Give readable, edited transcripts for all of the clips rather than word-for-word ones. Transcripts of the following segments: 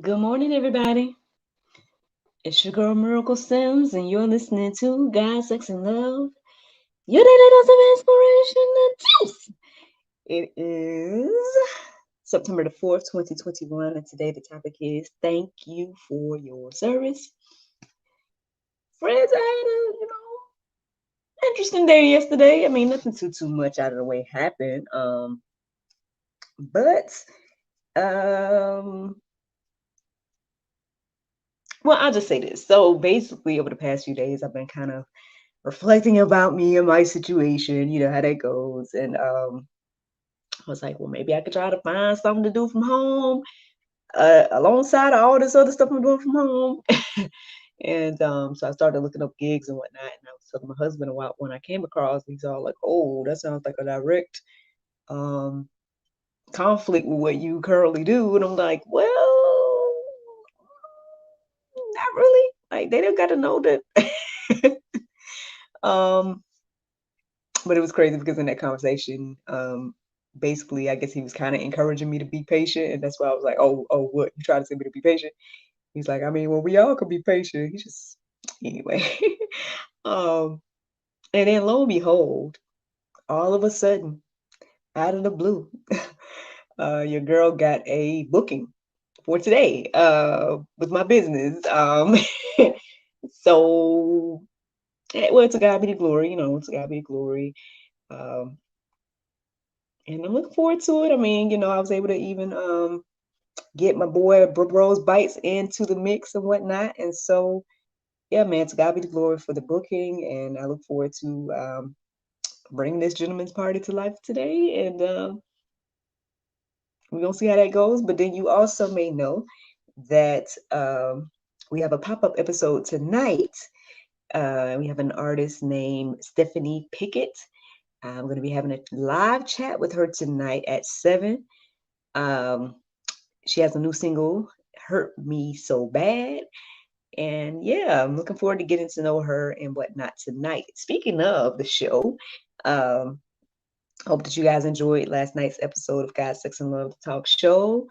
Good morning, everybody. It's your girl Miracle Sims, and you're listening to God, Sex, and Love. Your daily dose of inspiration and juice. It is September the 4th, 2021, and today the topic is Thank You for Your Service. Friends, I had a interesting day yesterday. I mean, nothing too much out of the way happened. But well, I'll just say this. So basically, over the past few days, I've been kind of reflecting about me and my situation, how that goes. And I was like, well, maybe I could try to find something to do from home alongside of all this other stuff I'm doing from home. And so I started looking up gigs and whatnot. And I was telling my husband about when I came across, he's all like, oh, that sounds like a direct conflict with what you currently do. And I'm like, well, not really. Like, they don't got to know that. um, but it was crazy because in that conversation, basically, I guess he was kind of encouraging me to be patient, and that's why I was like, "Oh, what? You trying to tell me to be patient?" He's like, "I mean, well, we all could be patient." He just, anyway. um, and then lo and behold, all of a sudden, out of the blue, your girl got a booking for today, with my business. So, well, to God be the glory, to God be the glory. Um, and I'm looking forward to it. I mean, I was able to even get my boy Bros Bites into the mix and whatnot. And so, yeah, man, to God be the glory for the booking. And I look forward to bringing this gentleman's party to life today. And we're going to see how that goes. But then you also may know that we have a pop up episode tonight. We have an artist named Stephanie Pickett. I'm going to be having a live chat with her tonight at 7. She has a new single, Hurt Me So Bad. And yeah, I'm looking forward to getting to know her and whatnot tonight. Speaking of the show, hope that you guys enjoyed last night's episode of God, Sex, and Love Talk Show.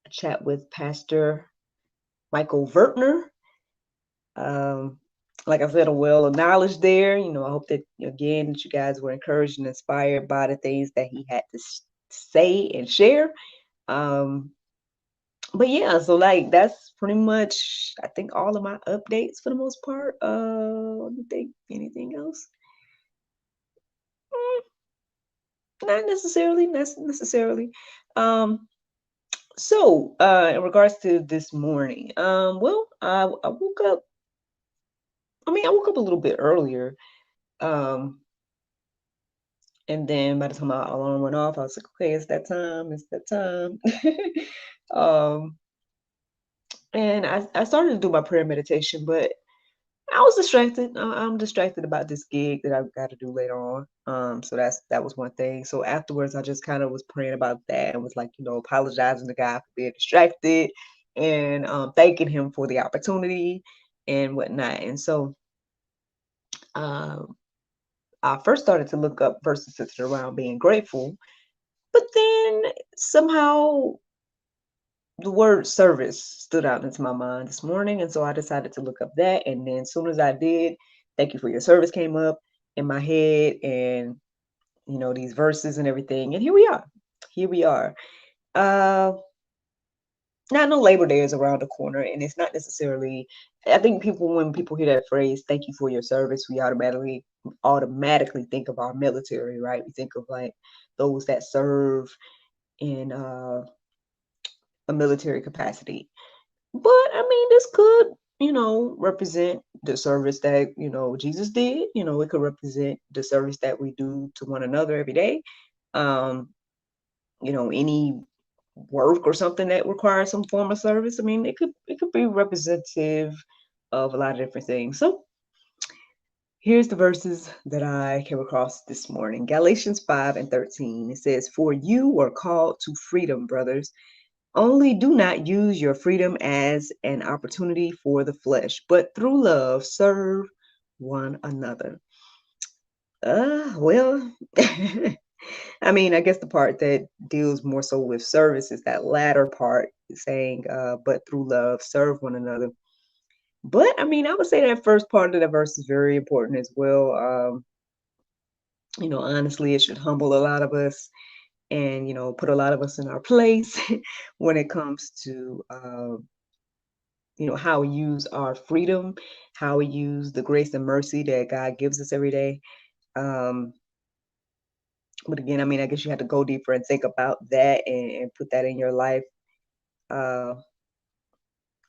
A chat with Pastor Michael Vertner. Like I said, a well of knowledge there. I hope that, again, that you guys were encouraged and inspired by the things that he had to say and share. But yeah, so like that's pretty much, I think, all of my updates for the most part. Let me think, anything else? Not necessarily. So in regards to this morning, well, I woke up. I woke up a little bit earlier. And then by the time my alarm went off, I was like, okay, it's that time. It's that time. And I started to do my prayer meditation, but I was distracted. I'm distracted about this gig that I've got to do later on. So that was one thing. So afterwards, I just kind of was praying about that and was like, apologizing to God for being distracted and thanking Him for the opportunity and whatnot. And so I first started to look up verses centered around being grateful, but then somehow the word service stood out into my mind this morning. And so I decided to look up that. And then as soon as I did, thank you for your service came up in my head and, these verses and everything. And here we are. Here we are. Now, I know Labor Day is around the corner, and it's not necessarily, I think when people hear that phrase, thank you for your service, we automatically think of our military, right? We think of like those that serve in a military capacity. But I mean, this could, represent the service that, Jesus did. It could represent the service that we do to one another every day. Any work or something that requires some form of service. I mean, it could be representative of a lot of different things. So here's the verses that I came across this morning. Galatians 5:13. It says, "For you are called to freedom, brothers. Only do not use your freedom as an opportunity for the flesh, but through love serve one another." Well, I mean, I guess the part that deals more so with service is that latter part, saying, but through love, serve one another. But I mean, I would say that first part of the verse is very important as well. Honestly, it should humble a lot of us and, put a lot of us in our place when it comes to, how we use our freedom, how we use the grace and mercy that God gives us every day. Um, but again, I mean, I guess you have to go deeper and think about that and put that in your life. Uh,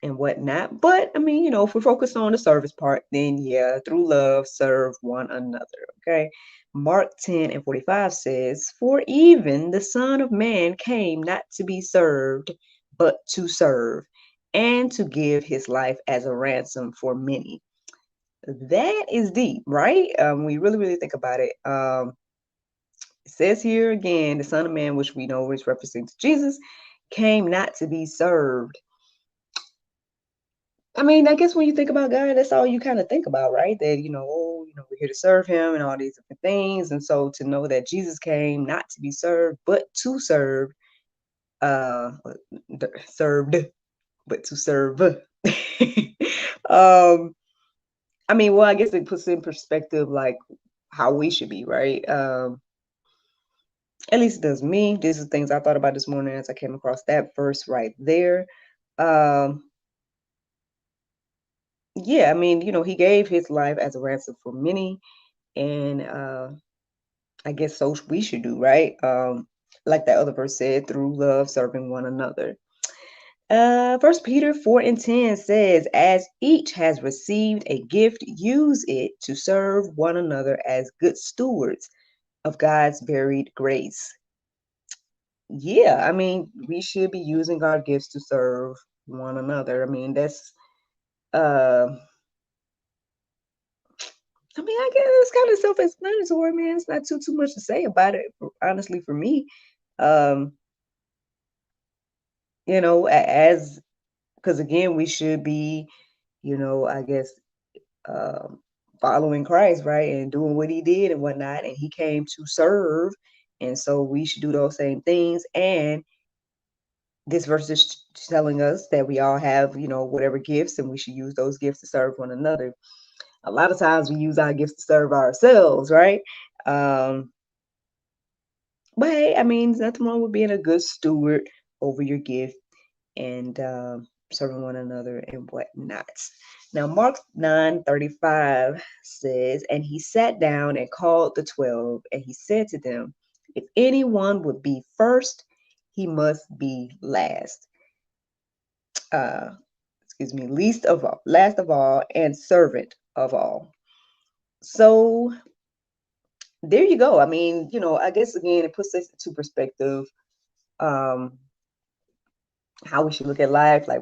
and whatnot. But I mean, if we're focused on the service part, then yeah, through love, serve one another. Okay. Mark 10 and 45 says, "For even the Son of Man came not to be served, but to serve, and to give his life as a ransom for many." That is deep, right? We really, really think about it. It says here again, the Son of Man, which we know is referencing to Jesus, came not to be served. I mean, I guess when you think about God, that's all you kind of think about, right? That, we're here to serve him and all these different things. And so to know that Jesus came not to be served, but to serve, uh, served, but to serve. um, I mean, well, I guess it puts in perspective like how we should be, right? At least it does me. These are things I thought about this morning as I came across that verse right there. Um, yeah, I mean, he gave his life as a ransom for many. And I guess so we should do, right? Like that other verse said, through love, serving one another. First Peter 4 and 10 says, "As each has received a gift, use it to serve one another as good stewards of God's varied grace." Yeah, I mean, we should be using our gifts to serve one another. I mean, that's uh I mean, I guess it's kind of self-explanatory, man. It's not too much to say about it, honestly, for me. Um, as because again, we should be, I guess, um, following Christ, right, and doing what he did and whatnot, and he came to serve, and so we should do those same things. And this verse is telling us that we all have, whatever gifts, and we should use those gifts to serve one another. A lot of times we use our gifts to serve ourselves, right? Um, but hey, I mean, there's nothing wrong with being a good steward over your gift and serving one another and whatnot. Now, Mark 9:35 says, "And he sat down and called the 12, and he said to them, if anyone would be first, he must be last. Uh, least of all, last of all, and servant of all." So there you go. I mean, I guess again, it puts this into perspective. Um, how we should look at life, like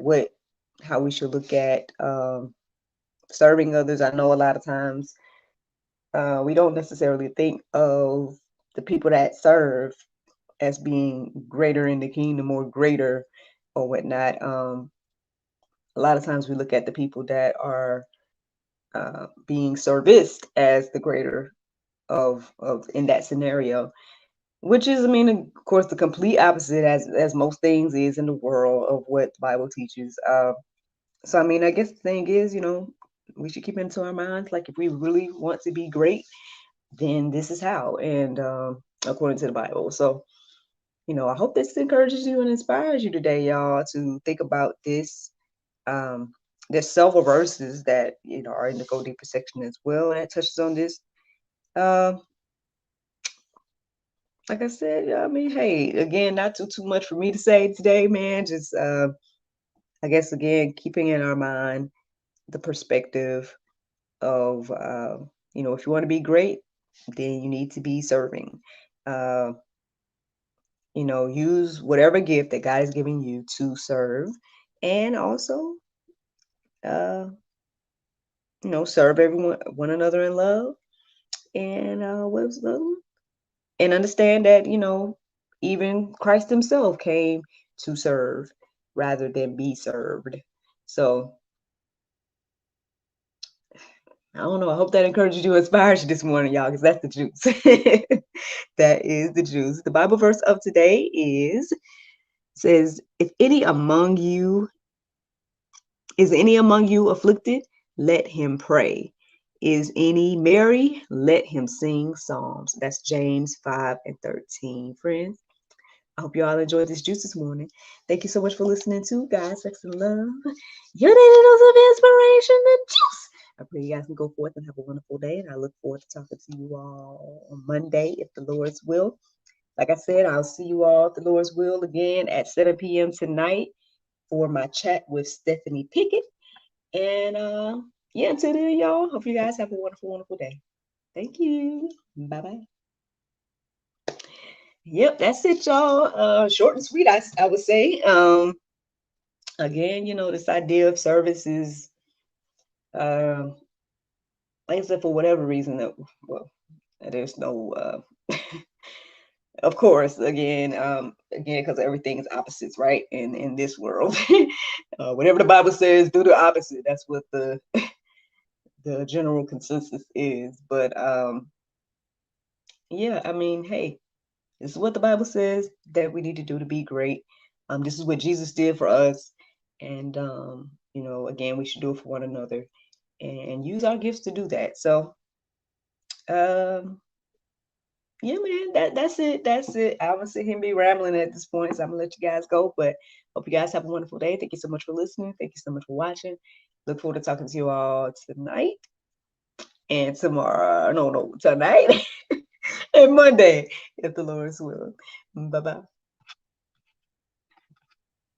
how we should look at serving others. I know a lot of times we don't necessarily think of the people that serve as being greater in the kingdom or greater or whatnot. A lot of times we look at the people that are being serviced as the greater of in that scenario, which is, I mean, of course, the complete opposite as most things is in the world of what the Bible teaches. So, I mean, I guess the thing is, we should keep into our minds, like if we really want to be great, then this is how, and according to the Bible. So, I hope this encourages you and inspires you today, y'all, to think about this. There's several verses that are in the Go Deeper section as well that touches on this. Um, like I said, I mean, hey, again, not too much for me to say today, man. Just I guess again, keeping in our mind the perspective of if you want to be great, then you need to be serving. Uh, use whatever gift that God is giving you to serve, and also uh, serve everyone one another in love. And what was the other one? And understand that even Christ himself came to serve rather than be served. So I don't know. I hope that encourages you, inspires you this morning, y'all, because that's the juice. That is the juice. The Bible verse of today says, if any among you is any among you afflicted, let him pray. Is any merry? Let him sing psalms. That's James 5:13. Friends, I hope you all enjoyed this juice this morning. Thank you so much for listening to God, Sex, and Love. Your daily dose of inspiration and juice. I pray you guys can go forth and have a wonderful day. And I look forward to talking to you all on Monday, if the Lord's will. Like I said, I'll see you all, if the Lord's will, again at 7 p.m. tonight for my chat with Stephanie Pickett. And yeah, until then, y'all, hope you guys have a wonderful, wonderful day. Thank you. Bye-bye. Yep, that's it, y'all. Short and sweet, I would say. Again, this idea of service is, like I said, for whatever reason, there's no, of course, again, because everything is opposites, right? In this world, whatever the Bible says, do the opposite. That's what the general consensus is. But yeah, I mean, hey, this is what the Bible says that we need to do to be great. This is what Jesus did for us, and again, we should do it for one another and use our gifts to do that. So, yeah, man, that's it. That's it. I'm gonna sit here and be rambling at this point, so I'm gonna let you guys go. But hope you guys have a wonderful day. Thank you so much for listening. Thank you so much for watching. Look forward to talking to you all tonight and tomorrow. No, tonight and Monday, if the Lord's will. Bye bye.